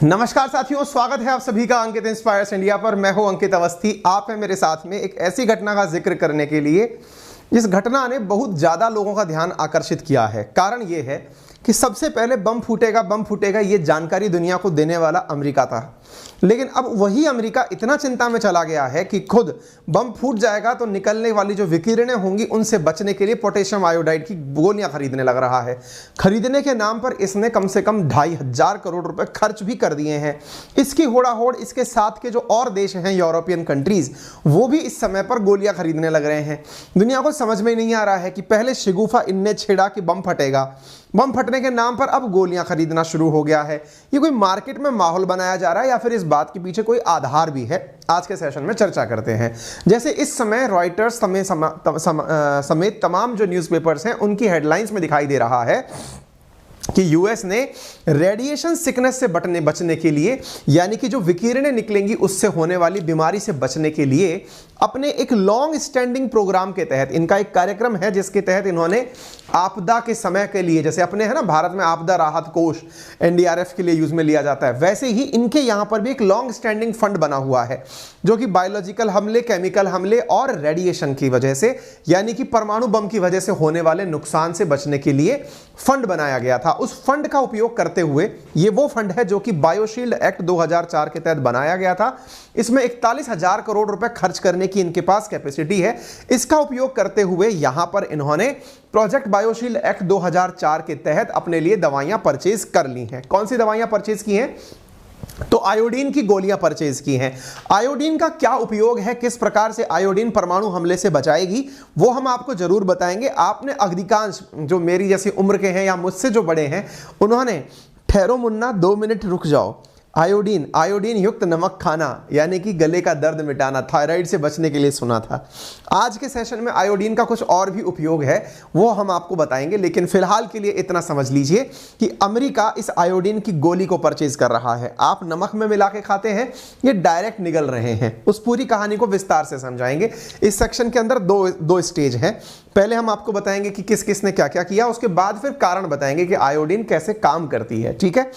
नमस्कार साथियों, स्वागत है आप सभी का अंकित इंस्पायर्स इंडिया पर। मैं हूं अंकित अवस्थी। आप हैं मेरे साथ में एक ऐसी घटना का जिक्र करने के लिए जिस घटना ने बहुत ज़्यादा लोगों का ध्यान आकर्षित किया है। कारण ये है कि सबसे पहले बम फूटेगा ये जानकारी दुनिया को देने वाला अमेरिका था, लेकिन अब वही अमेरिका इतना चिंता में चला गया है कि खुद बम फूट जाएगा तो निकलने वाली जो विकिरणें होंगी उनसे बचने के लिए पोटेशियम आयोडाइड की गोलियां खरीदने लग रहा है। खरीदने के नाम पर इसने कम से कम 2,500 करोड़ रुपए खर्च भी कर दिए हैं। इसकी होड़ाहोड़ इसके साथ के जो और देश हैं यूरोपियन कंट्रीज, वो भी इस समय पर गोलियां खरीदने लग रहे हैं। दुनिया को समझ में नहीं आ रहा है कि पहले शिगुफा इनने छेड़ा कि बम फटेगा, बम फटने के नाम पर अब गोलियां खरीदना शुरू हो गया है। ये कोई मार्केट में माहौल बनाया जा रहा है या फिर इस बात के पीछे कोई आधार भी है? आज के सेशन में चर्चा करते हैं। जैसे इस समय रॉयटर्स समेत तमाम जो न्यूज़पेपर्स हैं उनकी हेडलाइंस में दिखाई दे रहा है कि यूएस ने रेडिएशन सिकनेस से बचने के लिए, यानी कि जो विकिरणें निकलेंगी उससे होने वाली बीमारी से बचने के लिए अपने एक लॉन्ग स्टैंडिंग प्रोग्राम के तहत, इनका एक कार्यक्रम है जिसके तहत इन्होंने आपदा के समय के लिए, जैसे अपने है ना भारत में आपदा राहत कोष एनडीआरएफ के लिए यूज में लिया जाता है, वैसे ही इनके यहां पर भी एक लॉन्ग स्टैंडिंग फंड बना हुआ है जो कि बायोलॉजिकल हमले, केमिकल हमले और रेडिएशन की वजह से, यानी कि परमाणु बम की वजह से होने वाले नुकसान से बचने के लिए फंड बनाया गया था। उस फंड का उपयोग करते हुए, ये वो फंड है जो कि बायोशील्ड एक्ट 2004 के तहत बनाया गया था। इसमें 41,000 करोड़ रुपए खर्च करने की इनके पास कैपेसिटी है। इसका उपयोग करते हुए यहां पर इन्होंने प्रोजेक्ट बायोशील्ड एक्ट 2004 के तहत अपने लिए दवाइयां परचेज कर ली हैं। कौन सी दवाइयां परचेज की हैं? तो आयोडीन की गोलियां परचेज की हैं। आयोडीन का क्या उपयोग है, किस प्रकार से आयोडीन परमाणु हमले से बचाएगी, वो हम आपको जरूर बताएंगे। आपने अधिकांश जो मेरी जैसी उम्र के हैं या मुझसे जो बड़े हैं, उन्होंने ठहरो मुन्ना 2 मिनट रुक जाओ, आयोडीन युक्त नमक खाना, यानी कि गले का दर्द मिटाना, थायराइड से बचने के लिए सुना था। आज के सेशन में आयोडीन का कुछ और भी उपयोग है, वो हम आपको बताएंगे, लेकिन फिलहाल के लिए इतना समझ लीजिए कि अमेरिका इस आयोडीन की गोली को परचेज कर रहा है। आप नमक में मिला के खाते हैं, ये डायरेक्ट निगल रहे हैं। उस पूरी कहानी को विस्तार से समझाएंगे। इस सेक्शन के अंदर दो स्टेज हैं। पहले हम आपको बताएंगे कि किस किस ने क्या क्या किया, उसके बाद फिर कारण बताएंगे कि आयोडीन कैसे काम करती है। ठीक है,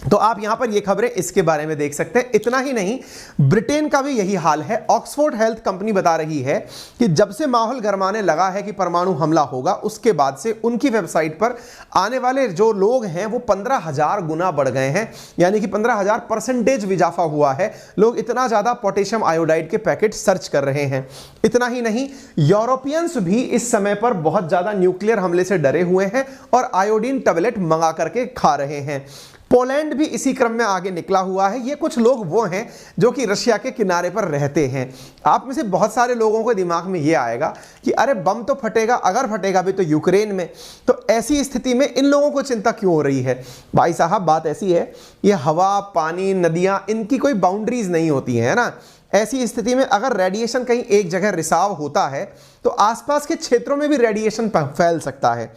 तो आप यहां पर ये खबरें इसके बारे में देख सकते हैं। इतना ही नहीं, ब्रिटेन का भी यही हाल है। ऑक्सफोर्ड हेल्थ कंपनी बता रही है कि जब से माहौल गरमाने लगा है कि परमाणु हमला होगा, उसके बाद से उनकी वेबसाइट पर आने वाले जो लोग हैं वो 15,000 गुना बढ़ गए हैं, यानी कि 15,000% इजाफा हुआ है। लोग इतना ज्यादा पोटेशियम आयोडाइड के पैकेट सर्च कर रहे हैं। इतना ही नहीं, यूरोपियंस भी इस समय पर बहुत ज्यादा न्यूक्लियर हमले से डरे हुए हैं और आयोडीन टैबलेट मंगा करके खा रहे हैं। पोलैंड भी इसी क्रम में आगे निकला हुआ है। ये कुछ लोग वो हैं जो कि रशिया के किनारे पर रहते हैं। आप में से बहुत सारे लोगों के दिमाग में ये आएगा कि अरे बम तो फटेगा, अगर फटेगा भी तो यूक्रेन में, तो ऐसी स्थिति में इन लोगों को चिंता क्यों हो रही है? भाई साहब, बात ऐसी है, ये हवा, पानी, नदियां, इनकी कोई बाउंड्रीज नहीं होती है ना। ऐसी स्थिति में अगर रेडिएशन कहीं एक जगह रिसाव होता है तो आसपास के क्षेत्रों में भी रेडिएशन फैल सकता है।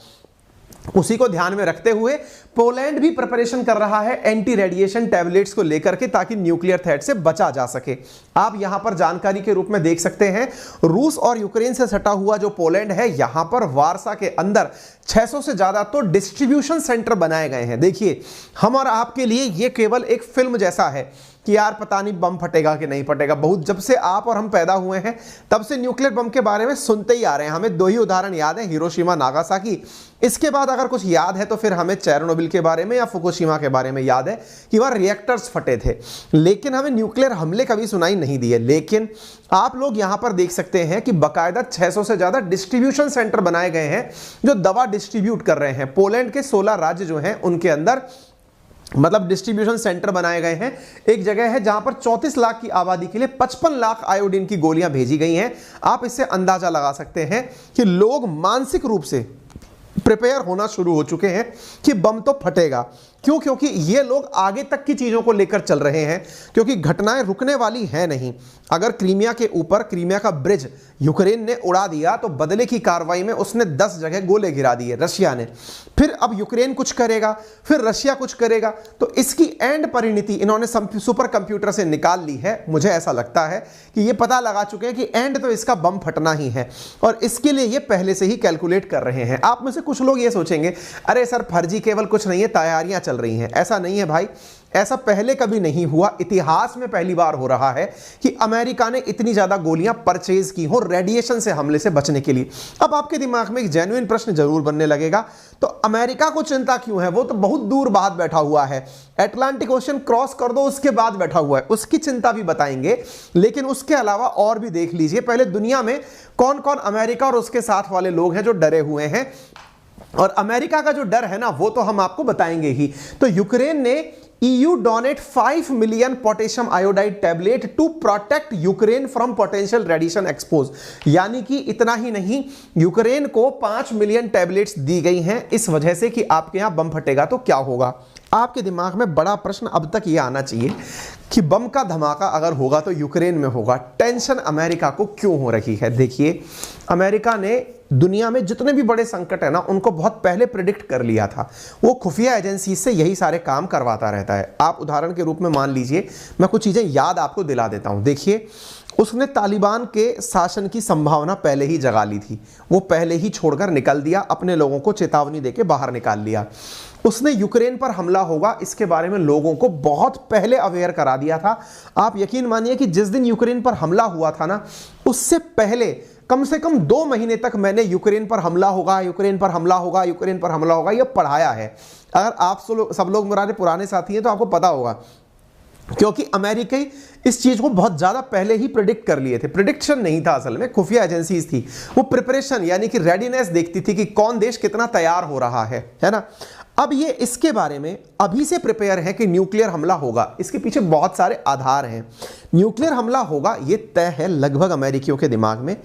उसी को ध्यान में रखते हुए पोलैंड भी प्रिपरेशन कर रहा है एंटी रेडिएशन टैबलेट्स को लेकर के, ताकि न्यूक्लियर थ्रेट से बचा जा सके। आप यहां पर जानकारी के रूप में देख सकते हैं, रूस और यूक्रेन से सटा हुआ जो पोलैंड है, यहां पर वारसा के अंदर 600 से ज्यादा तो डिस्ट्रीब्यूशन सेंटर बनाए गए हैं। देखिए, हम और आपके लिए ये केवल एक फिल्म जैसा है कि यार पता नहीं बम फटेगा कि नहीं फटेगा। बहुत जब से आप और हम पैदा हुए हैं तब से न्यूक्लियर बम के बारे में सुनते ही आ रहे हैं। हमें 2 ही उदाहरण याद है, हिरोशिमा, नागासाकी। इसके बाद अगर कुछ याद है तो फिर हमें चेरनोबिल के बारे में या फुकुशिमा के बारे में याद है कि वहां रिएक्टर्स फटे थे, लेकिन हमें न्यूक्लियर हमले कभी सुनाई नहीं दिए। लेकिन आप लोग यहां पर देख सकते हैं कि बाकायदा 600 से ज्यादा डिस्ट्रीब्यूशन सेंटर बनाए गए हैं जो दवा डिस्ट्रीब्यूट कर रहे हैं। पोलैंड के 16 राज्य जो हैं उनके अंदर मतलब डिस्ट्रीब्यूशन सेंटर बनाए गए हैं। एक जगह है जहां पर 34 लाख की आबादी के लिए 55 लाख आयोडीन की गोलियां भेजी गई हैं। आप इससे अंदाजा लगा सकते हैं कि लोग मानसिक रूप से प्रिपेयर होना शुरू हो चुके हैं कि बम तो फटेगा। क्यों? क्योंकि ये लोग आगे तक की चीजों को लेकर चल रहे हैं, क्योंकि घटनाएं रुकने वाली है नहीं। अगर क्रीमिया के ऊपर क्रीमिया का ब्रिज यूक्रेन ने उड़ा दिया तो बदले की कार्रवाई में उसने 10 जगह गोले गिरा दिए रशिया ने। फिर अब यूक्रेन कुछ करेगा, फिर रशिया कुछ करेगा, तो इसकी एंड परिणति इन्होंने सुपर कंप्यूटर से निकाल ली है। मुझे ऐसा लगता है कि ये पता लगा चुके हैं कि एंड तो इसका बम फटना ही है, और इसके लिए ये पहले से ही कैलकुलेट कर रहे हैं। आप में से कुछ लोग ये सोचेंगे, अरे सर फर्जी केवल कुछ नहीं है, तैयारियां चल रही हैं। ऐसा नहीं है भाई, ऐसा पहले कभी नहीं हुआ, इतिहास में पहली बार हो रहा है कि अमेरिका ने इतनी ज्यादा गोलियां परचेज की हो रेडिएशन से हमले से बचने के लिए। अब आपके दिमाग में एक जेन्युइन प्रश्न जरूर बनने लगेगा, तो अमेरिका को चिंता क्यों है? वो तो बहुत दूर बाहर बैठा हुआ है, अटलांटिक ओशन क्रॉस कर दो उसके बाद बैठा हुआ है, उसकी चिंता भी बताएंगे। लेकिन उसके अलावा और भी देख लीजिए, पहले दुनिया में कौन कौन अमेरिका और उसके साथ वाले लोग हैं जो डरे हुए हैं, और अमेरिका का जो डर है ना वो तो हम आपको बताएंगे ही। तो यूक्रेन ने EU donate 5 million potassium iodide tablet to protect Ukraine from potential radiation expose. यानी कि इतना ही नहीं, यूक्रेन को 5 मिलियन टैबलेट्स दी गई हैं इस वजह से कि आपके यहां बम फटेगा तो क्या होगा। आपके दिमाग में बड़ा प्रश्न अब तक यह आना चाहिए कि बम का धमाका अगर होगा तो यूक्रेन में होगा, टेंशन अमेरिका को क्यों हो रही है? देखिए, अमेरिका ने दुनिया में जितने भी बड़े संकट है ना उनको बहुत पहले प्रिडिक्ट कर लिया था। वो खुफिया एजेंसी से यही सारे काम करवाता रहता है। आप उदाहरण के रूप में मान लीजिए, मैं कुछ चीजें याद आपको दिला देता हूं। देखिए, उसने तालिबान के शासन की संभावना पहले ही जगा ली थी, वो पहले ही छोड़कर निकल दिया, अपने लोगों को चेतावनी देके बाहर निकाल लिया। उसने यूक्रेन पर हमला होगा इसके बारे में लोगों को बहुत पहले अवेयर करा दिया था। आप यकीन मानिए कि जिस दिन यूक्रेन पर हमला हुआ था ना, उससे पहले कम से कम 2 महीने तक मैंने यूक्रेन पर हमला होगा, यूक्रेन पर हमला होगा, यूक्रेन पर हमला होगा, यह पढ़ाया है। अगर आप सब लोग मेरे पुराने साथी हैं तो आपको पता होगा, क्योंकि अमेरिकी इस चीज को बहुत ज्यादा पहले ही प्रिडिक्ट कर लिए थे। प्रिडिक्शन नहीं था, असल में खुफिया एजेंसीज थी, वो प्रिपरेशन यानी कि रेडीनेस देखती थी कि कौन देश कितना तैयार हो रहा है ना। अब ये इसके बारे में अभी से प्रिपेयर है कि न्यूक्लियर हमला होगा, इसके पीछे बहुत सारे आधार हैं। न्यूक्लियर हमला होगा ये तय है लगभग अमेरिकियों के दिमाग में।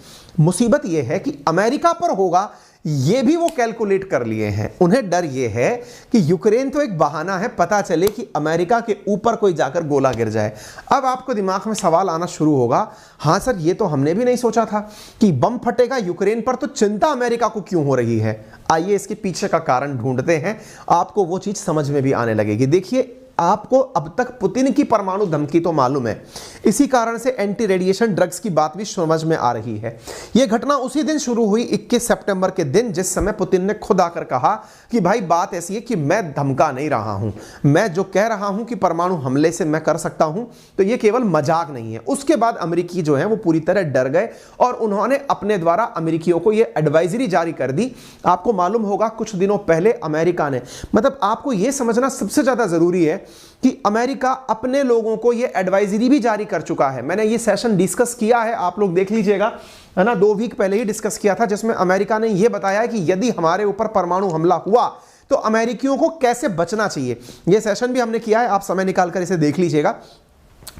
मुसीबत ये है कि अमेरिका पर होगा ये भी वो कैलकुलेट कर लिए हैं। उन्हें डर ये है कि यूक्रेन तो एक बहाना है, पता चले कि अमेरिका के ऊपर कोई जाकर गोला गिर जाए। अब आपको दिमाग में सवाल आना शुरू होगा, हाँ सर ये तो हमने भी नहीं सोचा था कि बम फटेगा यूक्रेन पर, तो चिंता अमेरिका को क्यों हो रही है? आइए इसके पीछे का कारण ढूंढते हैं, आपको वो चीज समझ में भी आने लगेगी। देखिए, आपको अब तक पुतिन की परमाणु धमकी तो मालूम है, इसी कारण से एंटी रेडिएशन ड्रग्स की बात भी समझ में आ रही है। यह घटना उसी दिन शुरू हुई 21 सितंबर के दिन, जिस समय पुतिन ने खुद आकर कहा कि भाई बात ऐसी है कि मैं धमका नहीं रहा हूं, मैं जो कह रहा हूं कि परमाणु हमले से मैं कर सकता हूं तो यह केवल मजाक नहीं है। उसके बाद अमेरिकी जो है वो पूरी तरह डर गए और उन्होंने अपने द्वारा अमेरिकियों को यह एडवाइजरी जारी कर दी। आपको मालूम होगा कुछ दिनों पहले अमेरिका ने, मतलब आपको यह समझना सबसे ज्यादा जरूरी है कि अमेरिका अपने लोगों को यह एडवाइजरी भी जारी कर चुका है। मैंने ये सेशन डिस्कस किया है, आप लोग देख लीजिएगा, है ना, 2 वीक पहले ही डिस्कस किया था, जिसमें अमेरिका ने यह बताया कि यदि हमारे ऊपर परमाणु हमला हुआ तो अमेरिकियों को कैसे बचना चाहिए। यह सेशन भी हमने किया है, आप समय निकालकर इसे देख लीजिएगा।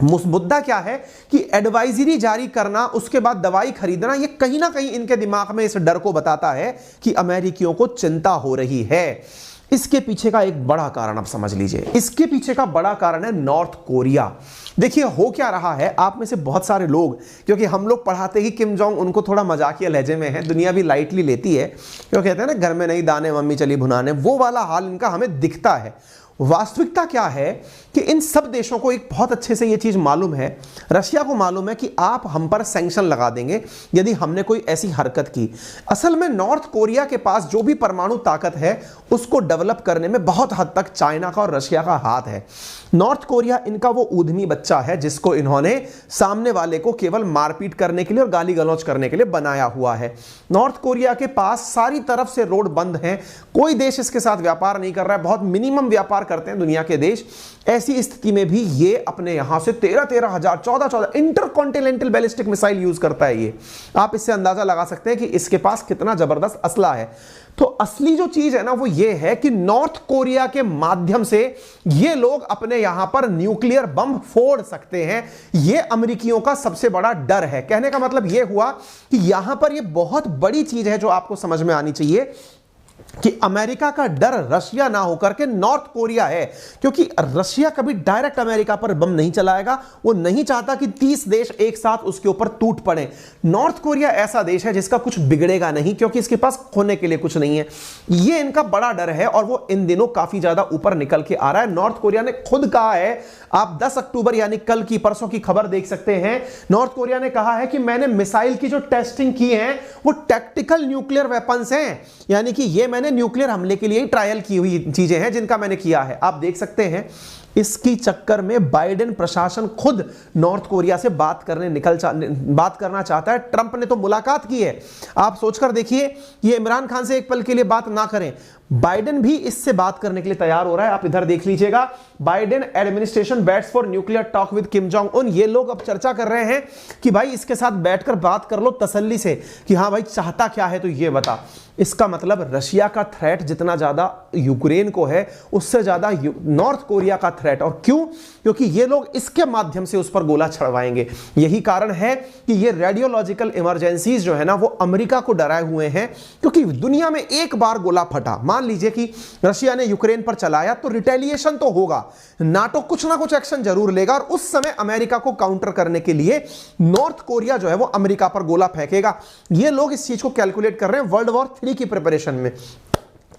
मुद्दा क्या है कि एडवाइजरी जारी करना, उसके बाद दवाई खरीदना, यह कहीं ना कहीं इनके दिमाग में इस डर को बताता है कि अमेरिकियों को चिंता हो रही है। इसके पीछे का एक बड़ा कारण आप समझ लीजिए, इसके पीछे का बड़ा कारण है नॉर्थ कोरिया। देखिए हो क्या रहा है, आप में से बहुत सारे लोग, क्योंकि हम लोग पढ़ाते ही किम जोंग उनको थोड़ा मजाकिया लहजे में है, दुनिया भी लाइटली लेती है, क्यों कहते हैं ना घर में नहीं दाने मम्मी चली भुनाने, वो वाला हाल इनका हमें दिखता है। वास्तविकता क्या है कि इन सब देशों को एक बहुत अच्छे से ये चीज मालूम है, रशिया को मालूम है कि आप हम पर सैंक्शन लगा देंगे यदि हमने कोई ऐसी हरकत की। असल में नॉर्थ कोरिया के पास जो भी परमाणु ताकत है उसको डेवलप करने में बहुत हद तक चाइना का और रशिया का हाथ है। नॉर्थ कोरिया इनका वो ऊधमी बच्चा है जिसको इन्होंने सामने वाले को केवल मारपीट करने के लिए और गाली गलौज करने के लिए बनाया हुआ है। नॉर्थ कोरिया के पास सारी तरफ से रोड बंद हैं, कोई देश इसके साथ व्यापार नहीं कर रहा है, बहुत मिनिमम व्यापार करते हैं दुनिया के देश। ऐसी स्थिति में भी ये अपने यहां से 13,000 14,000 इंटरकॉन्टिनेंटल बैलिस्टिक मिसाइल यूज करता है। ये आप इससे अंदाजा लगा सकते हैं कि इसके पास कितना जबरदस्त असला है। तो असली जो चीज है ना वो ये है कि नॉर्थ कोरिया के माध्यम से ये लोग अपने यहां पर न्यूक्लियर बम फोड़ सकते हैं। ये अमेरिकियों का सबसे बड़ा डर है। कहने का मतलब ये हुआ कि यहां पर ये बहुत बड़ी चीज है जो आपको समझ में आनी चाहिए कि अमेरिका का डर रशिया ना होकर के नॉर्थ कोरिया है, क्योंकि रशिया कभी डायरेक्ट अमेरिका पर बम नहीं चलाएगा। वो नहीं चाहता कि 30 देश एक साथ उसके ऊपर टूट पड़े। नॉर्थ कोरिया ऐसा देश है जिसका कुछ बिगड़ेगा नहीं, क्योंकि इसके पास खोने के लिए कुछ नहीं है। ये इनका बड़ा डर है और वो इन दिनों काफी ज्यादा ऊपर निकल के आ रहा है। नॉर्थ कोरिया ने खुद कहा है, आप 10 अक्टूबर यानी कल की परसों की खबर देख सकते हैं, नॉर्थ कोरिया ने कहा है कि मैंने मिसाइल की जो टेस्टिंग की है वो टैक्टिकल न्यूक्लियर वेपन्स हैं, यानी कि ये मैंने न्यूक्लियर हमले के लिए ही ट्रायल की हुई चीजें हैं जिनका मैंने किया है। आप देख सकते हैं इसकी चक्कर में बाइडेन प्रशासन खुद नॉर्थ कोरिया से बात करना चाहता है। ट्रंप ने तो मुलाकात की है। आप सोचकर देखिए, ये इमरान खान से एक पल के लिए बात ना करें, बाइडेन भी इससे बात करने के लिए तैयार हो रहा है। आप इधर देख लीजिएगा, Biden administration bats for nuclear talk with Kim Jong Un. ये लोग अब चर्चा कर रहे हैं कि भाई इसके साथ बैठकर बात कर लो तसल्ली से कि हाँ भाई चाहता क्या है तो ये बता। इसका मतलब रशिया का थ्रेट जितना ज्यादा यूक्रेन को है, उससे ज्यादा नॉर्थ कोरिया का थ्रेट। और क्यों? क्योंकि ये लोग इसके माध्यम से उस पर गोला छड़वाएंगे। यही कारण है कि ये रेडियोलॉजिकल इमरजेंसीज जो है ना, वो अमेरिका को डराए हुए हैं। क्योंकि दुनिया में एक बार गोला फटा, मान लीजिए कि रशिया ने यूक्रेन पर चलाया, तो रिटेलिएशन तो होगा, नाटो कुछ ना कुछ एक्शन जरूर लेगा। और उस समय अमेरिका को काउंटर करने के लिए नॉर्थ कोरिया जो है वो अमेरिका पर गोला फेंकेगा। ये लोग इस चीज को कैलकुलेट कर रहे हैं वर्ल्ड वॉर 3 की प्रिपरेशन में।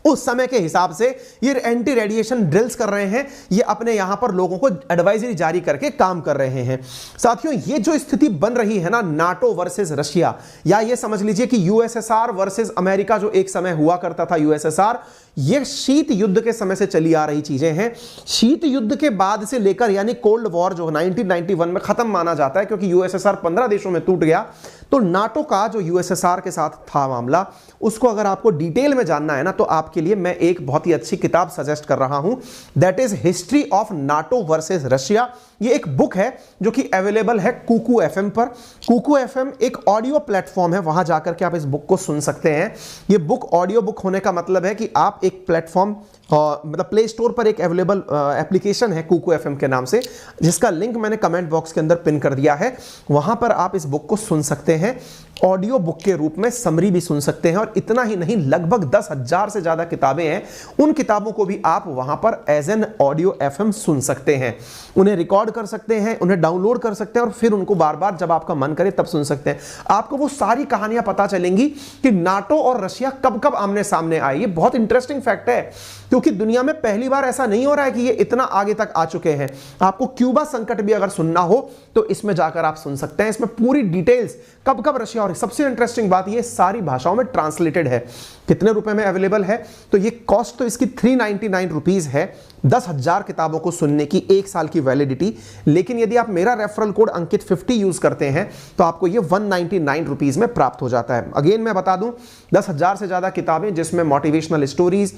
उस समय के हिसाब से ये एंटी रेडिएशन ड्रिल्स कर रहे हैं, ये अपने यहां पर लोगों को एडवाइजरी जारी करके काम कर रहे हैं। साथियों, ये जो स्थिति बन रही है ना, नाटो वर्सेस रशिया, या ये समझ लीजिए कि यूएसएसआर वर्सेस अमेरिका जो एक समय हुआ करता था यूएसएसआर, ये शीत युद्ध के समय से चली आ रही चीजें हैं। शीत युद्ध के बाद से लेकर, यानी कोल्ड वॉर जो 1991 में खत्म माना जाता है, क्योंकि यूएसएसआर 15 देशों में टूट गया। तो नाटो का जो यूएसएसआर के साथ था मामला, उसको अगर आपको डिटेल में जानना है ना, तो आपके लिए मैं एक बहुत ही अच्छी किताब सजेस्ट कर रहा हूं, that is history of NATO versus Russia. ये एक बुक है जो कि अवेलेबल है कुकू एफएम पर। कुकू एफएम एक ऑडियो प्लेटफॉर्म है, वहां जाकर के आप इस बुक को सुन सकते हैं। ये बुक ऑडियो बुक होने का मतलब है कि आप एक प्लेटफॉर्म, मतलब प्ले स्टोर पर एक अवेलेबल एप्लीकेशन है कुकू एफएम के नाम से, जिसका लिंक मैंने कमेंट बॉक्स के अंदर पिन कर दिया है। वहां पर आप इस बुक को सुन सकते हैं, ऑडियो बुक के रूप में समरी भी सुन सकते हैं। और इतना ही नहीं, लगभग 10,000 से ज्यादा किताबें हैं, उन किताबों को भी आप वहां पर एज एन ऑडियो एफएम सुन सकते हैं। उन्हें रिकॉर्ड कर सकते हैं, उन्हें डाउनलोड कर सकते हैं, और फिर उनको बार बार जब आपका मन करे तब सुन सकते हैं। आपको वो सारी कहानियां पता चलेंगी कि नाटो और रशिया कब कब आमने सामने आए। ये बहुत इंटरेस्टिंग फैक्ट है, क्योंकि दुनिया में पहली बार ऐसा नहीं हो रहा है कि ये इतना आगे तक आ चुके हैं। आपको क्यूबा संकट भी अगर सुनना हो तो इसमें जाकर आप सुन सकते हैं। इसमें पूरी डिटेल्स कब कब रशिया, और सबसे इंटरेस्टिंग बात, ये सारी भाषाओं में ट्रांसलेटेड है। कितने रुपए में अवेलेबल है? तो ये कॉस्ट तो इसकी 399 रुपीज है, 10,000 किताबों को सुनने की, 1 साल की वैलिडिटी। लेकिन यदि आप मेरा रेफरल कोड अंकित 50 यूज करते हैं तो आपको ये 199 रुपीज में प्राप्त हो जाता है। अगेन मैं बता दूं, 10,000 से ज्यादा किताबें, जिसमें मोटिवेशनल स्टोरीज,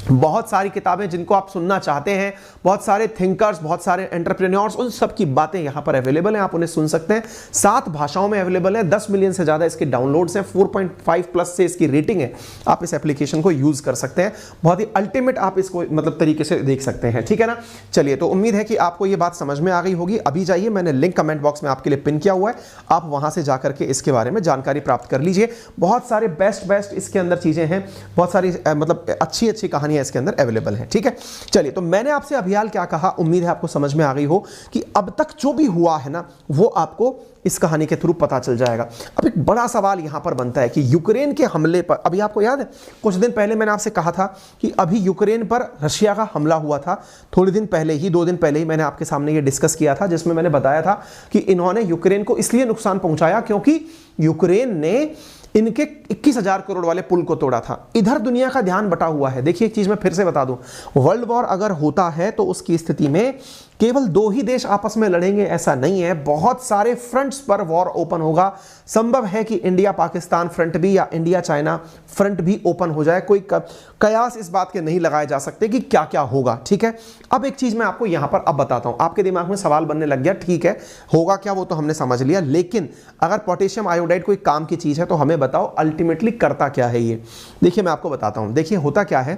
बहुत सारी किताबें जिनको आप सुनना चाहते हैं, बहुत सारे थिंकर्स, बहुत सारे एंटरप्रेन्योर्स, उन सब की बातें यहां पर अवेलेबल हैं। आप उन्हें सुन सकते हैं। 7 भाषाओं में अवेलेबल है, 10 मिलियन से ज्यादा इसके डाउनलोड्स हैं, 4.5 प्लस से इसकी रेटिंग है। आप इस एप्लीकेशन को यूज कर सकते हैं, बहुत ही अल्टीमेट आप इसको मतलब तरीके से देख सकते हैं। ठीक है ना? चलिए, तो उम्मीद है कि आपको ये बात समझ में आ गई होगी। अभी जाइए, मैंने लिंक कमेंट बॉक्स में आपके लिए पिन किया हुआ है, आप वहां से जाकर के इसके बारे में जानकारी प्राप्त कर लीजिए। बहुत सारे बेस्ट इसके अंदर चीजें हैं, बहुत सारी मतलब अच्छी अच्छी कहानियां इसके अंदर अवेलेबल है। ठीक है, चलिए, तो मैंने आपसे अभियाल क्या कहा, उम्मीद है आपको समझ में आ गई हो कि अब तक जो भी हुआ है ना, वो आपको इस कहानी के थ्रू पता चल जाएगा। अब एक बड़ा सवाल यहां पर बनता है कि यूक्रेन के हमले पर, अभी आपको याद है कुछ दिन पहले मैंने आपसे कहा था कि अभी यूक्रेन पर रशिया का हमला हुआ था। थोड़े दिन पहले ही, 2 दिन पहले ही मैंने आपके सामने ये डिस्कस किया था, जिसमें मैंने बताया था कि इन्होंने यूक्रेन को इसलिए नुकसान पहुंचाया क्योंकि यूक्रेन ने इनके 21,000 करोड़ वाले पुल को तोड़ा था। इधर दुनिया का ध्यान बटा हुआ है। देखिए, एक चीज मैं फिर से बता दूं, वर्ल्ड वॉर अगर होता है तो उसकी स्थिति में केवल 2 ही देश आपस में लड़ेंगे ऐसा नहीं है, बहुत सारे फ्रंट्स पर वॉर ओपन होगा। संभव है कि इंडिया पाकिस्तान फ्रंट भी, या इंडिया चाइना फ्रंट भी ओपन हो जाए। कोई कयास इस बात के नहीं लगाए जा सकते कि क्या क्या होगा। ठीक है, अब एक चीज मैं आपको यहां पर अब बताता हूं। आपके दिमाग में सवाल बनने लग गया, ठीक है होगा क्या, वो तो हमने समझ लिया, लेकिन अगर पोटेशियम आयोडाइड कोई काम की चीज है तो हमें बताओ अल्टीमेटली करता क्या है ये। देखिए, मैं आपको बताता हूं। देखिए, होता क्या है,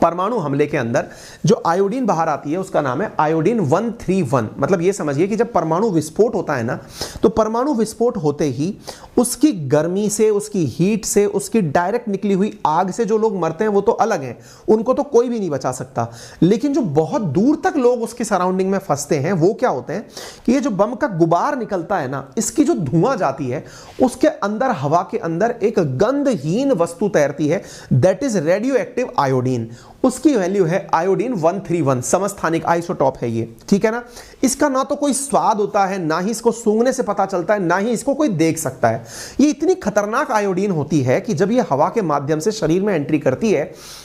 परमाणु हमले के अंदर जो आयोडीन बाहर आती है उसका नाम है आयोडीन 131। मतलब ये समझिए कि जब परमाणु विस्फोट होता है ना, तो परमाणु विस्फोट होते ही उसकी गर्मी से, उसकी हीट से, उसकी डायरेक्ट निकली हुई आग से जो लोग मरते हैं वो तो अलग हैं, उनको तो कोई भी नहीं बचा सकता। लेकिन जो बहुत दूर तक लोग उसके सराउंडिंग में फंसते हैं, वो क्या होते हैं कि ये जो बम का गुबार निकलता है ना, इसकी जो धुआं जाती है, उसके अंदर, हवा के अंदर एक गंधहीन वस्तु तैरती है, that is radio active iodine. उसकी वैल्यू है आयोडीन 131, समस्थानिक आइसोटॉप है ये, ठीक है ना। इसका ना तो कोई स्वाद होता है, ना ही इसको सूंघने से पता चलता है, ना ही इसको कोई देख सकता है। ये इतनी खतरनाक आयोडीन होती है कि जब ये हवा के माध्यम से शरीर में एंट्री करती है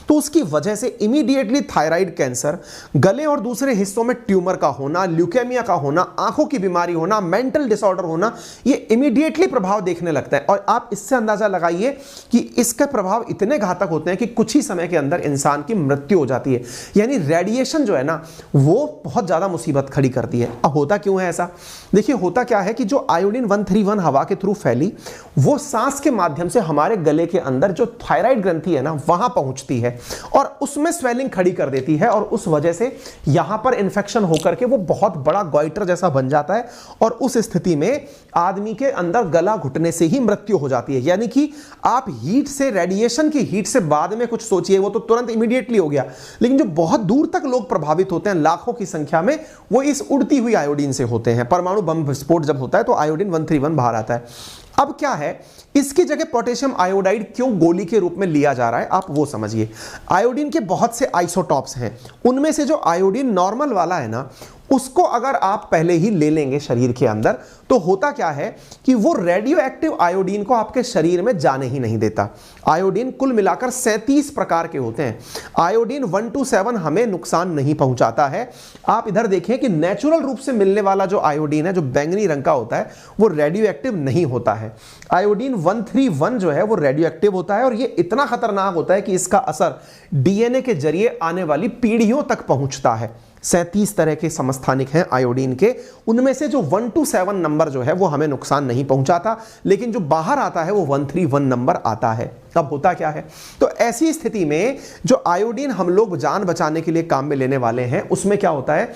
तो उसकी वजह से इमीडिएटली थायराइड कैंसर, गले और दूसरे हिस्सों में ट्यूमर का होना, ल्यूकेमिया का होना, आंखों की बीमारी होना, मेंटल डिसऑर्डर होना, ये इमीडिएटली प्रभाव देखने लगता है। और आप इससे अंदाजा लगाइए कि इसके प्रभाव इतने घातक होते हैं कि कुछ ही समय के अंदर इंसान की मृत्यु हो जाती है। यानी रेडिएशन जो है ना वो बहुत ज्यादा मुसीबत खड़ी करती है। अब होता क्यों है ऐसा? देखिए होता क्या है कि जो आयोडीन 131 हवा के थ्रू फैली वो सांस के माध्यम से हमारे गले के अंदर जो थायराइड ग्रंथि है ना वहां पहुंचती है और उसमें स्वेलिंग खड़ी कर देती है और उस वजह से यहां पर इंफेक्शन होकर के वो बहुत बड़ा गॉइटर जैसा बन जाता है और उस स्थिति में आदमी के अंदर गला घुटने से ही मृत्यु हो जाती है। यानी कि आप हीट से, रेडिएशन की हीट से बाद में कुछ सोचिए, वो तो तुरंत इमीडिएटली हो गया, लेकिन जो बहुत दूर तक लोग प्रभावित होते हैं लाखों की संख्या में, वो इस उड़ती हुई आयोडीन से होते हैं। परमाणु बम विस्फोट जब होता है तो आयोडीन 131 बाहर आता है। अब क्या है, इसकी जगह पोटेशियम आयोडाइड क्यों गोली के रूप में लिया जा रहा है, आप वो समझिए। आयोडीन के बहुत से आइसोटॉप्स हैं, उनमें से जो आयोडीन नॉर्मल वाला है ना उसको अगर आप पहले ही ले लेंगे शरीर के अंदर तो होता क्या है कि वो रेडियो एक्टिव आयोडीन को आपके शरीर में जाने ही नहीं देता। आयोडीन कुल मिलाकर 37 प्रकार के होते हैं। आयोडीन 127 हमें नुकसान नहीं पहुंचाता है। आप इधर देखें कि नेचुरल रूप से मिलने वाला जो आयोडीन है, जो बैंगनी रंग का होता है, वो रेडियो एक्टिव नहीं होता है। आयोडीन 131 जो है वो रेडियो एक्टिव होता है और ये इतना खतरनाक होता है कि इसका असर डीएनए के जरिए आने वाली पीढ़ियों तक पहुंचता है। 37 तरह के समस्थानिक हैं आयोडीन के, उनमें से जो 127 नंबर जो है वो हमें नुकसान नहीं पहुंचाता, लेकिन जो बाहर आता है वो 131 नंबर आता है। अब होता क्या है, तो ऐसी स्थिति में जो आयोडीन हम लोग जान बचाने के लिए काम में लेने वाले हैं उसमें क्या होता है,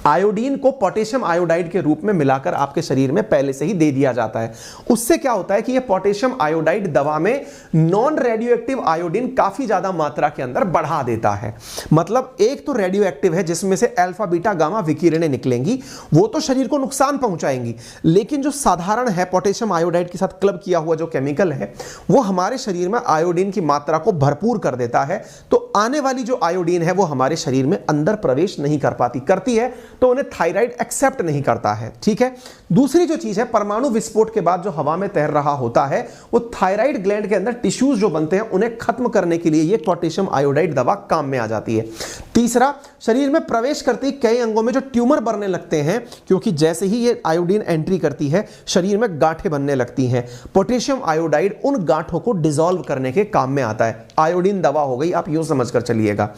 आयोडीन को पोटेशियम आयोडाइड के रूप में मिलाकर आपके शरीर में पहले से ही दे दिया जाता है। उससे क्या होता है कि ये पोटेशियम आयोडाइड दवा में नॉन रेडियो एक्टिव आयोडीन काफी ज्यादा मात्रा के अंदर बढ़ा देता है। मतलब एक तो रेडियो एक्टिव है जिसमें से अल्फा बीटा गामा विकिरणें निकलेंगी, वो तो शरीर को नुकसान पहुंचाएंगी, लेकिन जो साधारण है पोटेशियम आयोडाइड के साथ क्लब किया हुआ जो केमिकल है वो हमारे शरीर में आयोडीन की मात्रा को भरपूर कर देता है। तो आने वाली जो आयोडीन है वो हमारे शरीर में अंदर प्रवेश नहीं कर पाती, करती है तो उन्हें थायराइड एक्सेप्ट नहीं करता है। ठीक है, दूसरी जो चीज है, परमाणु विस्फोट के बाद जो हवा में तैर रहा होता है वो थायराइड ग्लैंड के अंदर टिश्यूज जो बनते हैं उन्हें खत्म करने के लिए ये पोटेशियम आयोडाइड दवा काम में आ जाती है। तीसरा, शरीर में प्रवेश करते ही कई अंगों में जो ट्यूमर बनने लगते हैं, क्योंकि जैसे ही ये आयोडीन एंट्री करती है शरीर में गांठें बनने लगती हैं। पोटेशियम आयोडाइड उन गांठों को डिसॉल्व करने के काम में आता है। आयोडीन दवा हो गई, आप यूं समझकर चलिएगा।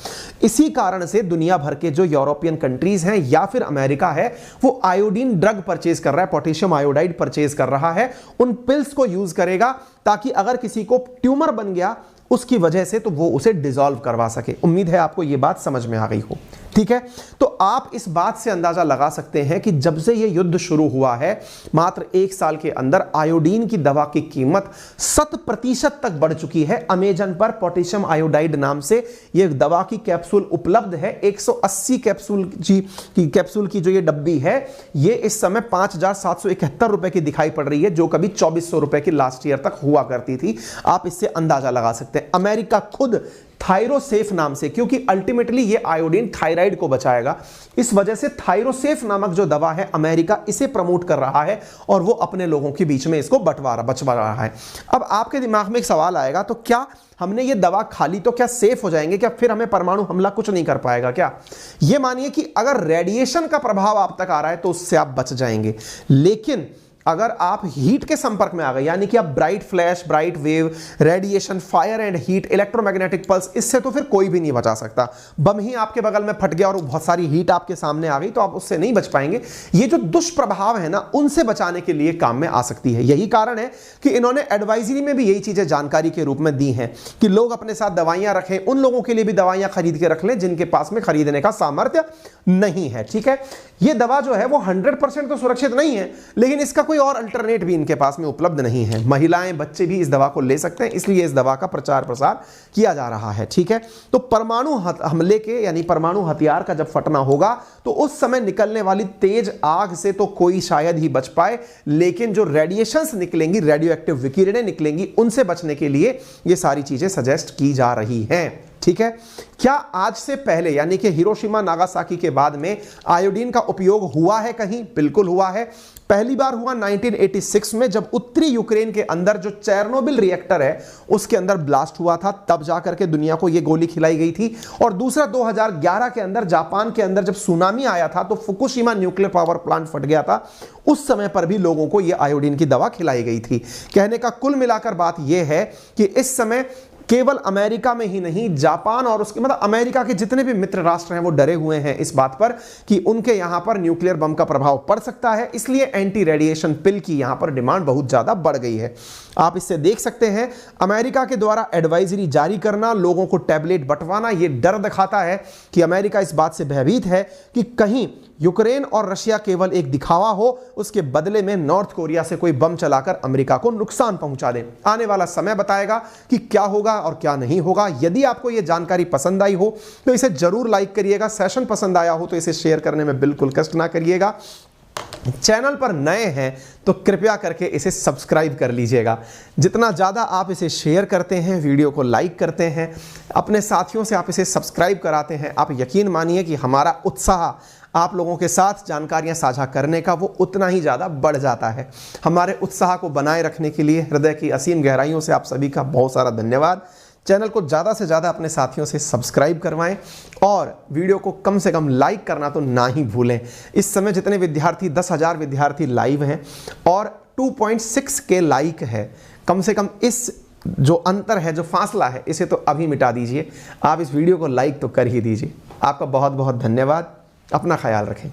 इसी कारण से दुनिया भर के जो यूरोपियन कंट्रीज हैं या फिर अमेरिका है वो आयोडीन ड्रग परचेज कर रहा है, पोटेशियम आयोडाइड परचेज कर रहा है, उन पिल्स को यूज करेगा ताकि अगर किसी को ट्यूमर बन गया उसकी वजह से तो वो उसे डिसॉल्व करवा सके। उम्मीद है आपको यह बात समझ में आ गई हो। ठीक है, तो आप इस बात से अंदाजा लगा सकते हैं कि जब से यह युद्ध शुरू हुआ है मात्र 1 साल के अंदर आयोडीन की दवा की कीमत 100% तक बढ़ चुकी है। अमेजन पर पोटेशियम आयोडाइड नाम से यह दवा की कैप्सूल उपलब्ध है। 180 कैप्सूल की जो ये डब्बी है ये इस समय 5,771 रुपए की दिखाई पड़ रही है, जो कभी 2,400 रुपए की लास्ट ईयर तक हुआ करती थी। आप इससे अंदाजा लगा सकते हैं। अमेरिका खुद थायरोसेफ नाम से, क्योंकि अल्टीमेटली ये आयोडीन थायराइड को बचाएगा, इस वजह से थायरोसेफ नामक जो दवा है अमेरिका इसे प्रमोट कर रहा है और वो अपने लोगों के बीच में इसको बचवा रहा है। अब आपके दिमाग में एक सवाल आएगा, तो क्या हमने ये दवा खा ली तो क्या सेफ हो जाएंगे, क्या फिर हमें परमाणु हमला कुछ नहीं कर पाएगा क्या? ये मानिए कि अगर रेडिएशन का प्रभाव आप तक आ रहा है तो उससे आप बच जाएंगे, लेकिन अगर आप हीट के संपर्क में आ गए, यानी कि आप bright flash, bright wave, radiation, fire and heat, electromagnetic pulse, इससे तो फिर कोई भी नहीं बचा सकता। बम ही आपके बगल में फट गया और बहुत सारी हीट आपके सामने आ गई तो आप उससे नहीं बच पाएंगे। ये जो दुष्प्रभाव है ना उनसे बचाने के लिए काम में आ सकती है। यही कारण है कि इन्होंने एडवाइजरी में भी यही चीजें जानकारी के रूप में दी हैं कि लोग अपने साथ दवाइयां रखें, उन लोगों के लिए भी दवाइयां खरीद के रख लें जिनके पास में खरीदने का सामर्थ्य नहीं है। ठीक है, ये दवा जो है वो 100% तो सुरक्षित नहीं है, लेकिन इसका कोई और अल्टरनेट भी इनके पास में उपलब्ध नहीं है। महिलाएं, बच्चे भी इस दवा को ले सकते हैं, इसलिए इस दवा का प्रचार प्रसार किया जा रहा है। ठीक है, तो परमाणु हमले के यानी परमाणु हथियार का जब फटना होगा तो उस समय निकलने वाली तेज आग से तो कोई शायद ही बच पाए, लेकिन जो रेडिएशंस निकलेंगी, रेडियो एक्टिव विकिरणें निकलेंगी, उनसे बचने के लिए ये सारी चीजें सजेस्ट की जा रही हैं। ठीक है। क्या आज से पहले यानी कि हिरोशिमा नागासाकी के बाद में आयोडीन का उपयोग हुआ है कहीं? बिल्कुल हुआ है। पहली बार हुआ 1986 में, जब उत्तरी यूक्रेन के अंदर जो चेरनोबिल रिएक्टर है उसके अंदर ब्लास्ट हुआ था, तब जाकर के दुनिया को यह गोली खिलाई गई थी। और दूसरा 2011 के अंदर जापान के अंदर जब सुनामी आया था तो फुकुशिमा न्यूक्लियर पावर प्लांट फट गया था, उस समय पर भी लोगों को यह आयोडीन की दवा खिलाई गई थी। कहने का कुल मिलाकर बात यह है कि इस समय केवल अमेरिका में ही नहीं, जापान और उसके मतलब अमेरिका के जितने भी मित्र राष्ट्र हैं वो डरे हुए हैं इस बात पर कि उनके यहां पर न्यूक्लियर बम का प्रभाव पड़ सकता है। इसलिए एंटी रेडिएशन पिल की यहां पर डिमांड बहुत ज्यादा बढ़ गई है। आप इससे देख सकते हैं अमेरिका के द्वारा एडवाइजरी जारी करना, लोगों को टैबलेट बंटवाना, यह डर दिखाता है कि अमेरिका इस बात से भयभीत है कि कहीं यूक्रेन और रशिया केवल एक दिखावा हो, उसके बदले में नॉर्थ कोरिया से कोई बम चलाकर अमेरिका को नुकसान पहुंचा दे। आने वाला समय बताएगा कि क्या होगा और क्या नहीं होगा। यदि आपको यह जानकारी पसंद आई हो तो इसे जरूर लाइक करिएगा। सेशन पसंद आया हो तो इसे शेयर करने में बिल्कुल कष्ट ना करिएगा। चैनल पर नए हैं तो कृपया करके इसे सब्सक्राइब कर लीजिएगा। जितना ज़्यादा आप इसे शेयर करते हैं, वीडियो को लाइक करते हैं, अपने साथियों से आप इसे सब्सक्राइब कराते हैं, आप यकीन मानिए कि हमारा उत्साह आप लोगों के साथ जानकारियां साझा करने का वो उतना ही ज़्यादा बढ़ जाता है। हमारे उत्साह को बनाए रखने के लिए हृदय की असीम गहराइयों से आप सभी का बहुत सारा धन्यवाद। चैनल को ज़्यादा से ज़्यादा अपने साथियों से सब्सक्राइब करवाएं और वीडियो को कम से कम लाइक करना तो ना ही भूलें। इस समय जितने विद्यार्थी 10,000 विद्यार्थी लाइव हैं और 2.6K लाइक है, कम से कम इस जो अंतर है, जो फासला है, इसे तो अभी मिटा दीजिए। आप इस वीडियो को लाइक तो कर ही दीजिए। आपका बहुत बहुत धन्यवाद। अपना ख्याल रखें।